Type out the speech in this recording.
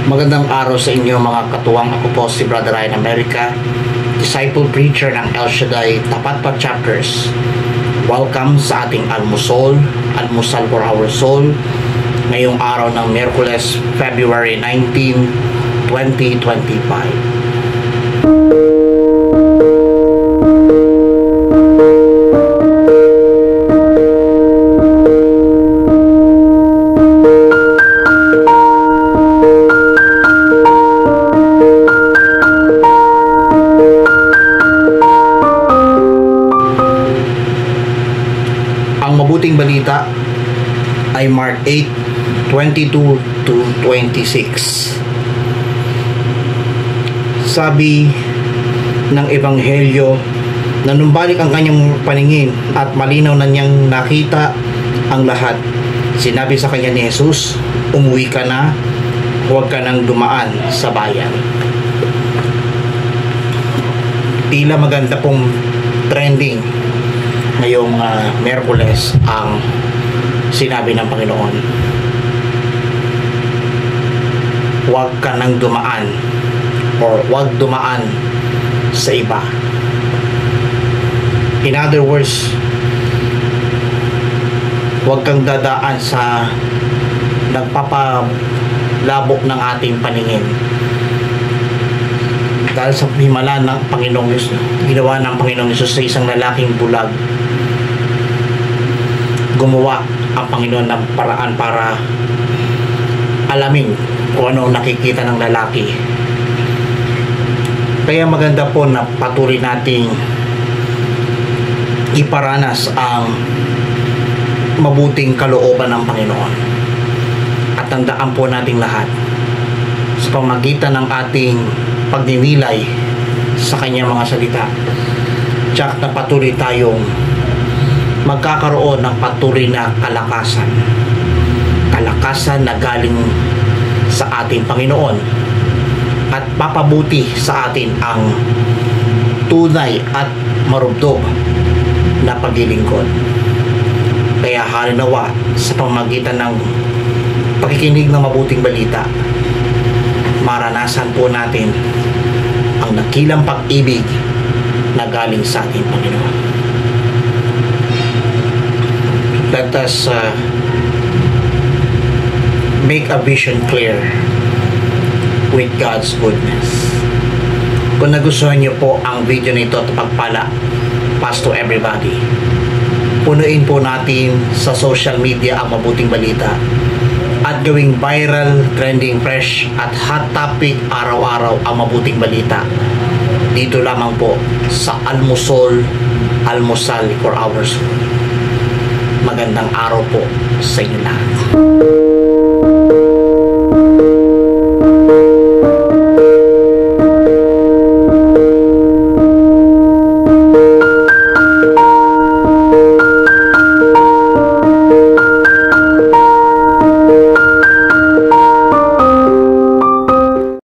Magandang araw sa inyo mga katuwang. Ako po si Brother Ryan America, Disciple Preacher ng El Shaddai Tapat Chapters. Welcome sa ating almusal for our soul ngayong araw ng Miyerkules, February 19, 2025. Mabuting balita ay Mark 8:22 to 26. Sabi ng Ebanghelyo, na numbalik ang kanyang paningin at malinaw na niyang nakita ang lahat. Sinabi sa kanya ni Jesus, umuwi ka na, huwag ka nang dumaan sa bayan. Tila maganda pong trending ngayong Miyerkules ang sinabi ng Panginoon, huwag ka nang dumaan or huwag dumaan sa iba. In other words, huwag kang dadaan sa nagpapalabok ng ating paningin. Dahil sa himala ng Panginoong Diyos, ginawa ng Panginoong Diyos sa isang lalaking bulag, gumawa ang Panginoon ng paraan para alamin kung ano nakikita ng lalaki. Kaya maganda po na patuloy nating iparanas ang mabuting kalooban ng Panginoon at tandaan po nating lahat sa pamagitan ng ating pagninilay sa kanyang mga salita, tsak na patuloy tayong magkakaroon ng patuloy na kalakasan na galing sa ating Panginoon at papabuti sa atin ang tunay at marubdob na paglilingkod. Kaya halinawa sa pamamagitan ng pakikinig ng mabuting balita, maranasan po natin ang dakilang pag-ibig na galing sa ating Panginoon. Let us make a vision clear with God's goodness. Kung nagustuhan niyo po ang video nito at pagpala, pass to everybody. Punuin po natin sa social media ang mabuting balita at gawing viral, trending, fresh at hot topic araw-araw ang mabuting balita. Dito lamang po sa almusal for our soul. Magandang araw po sa inyo lahat.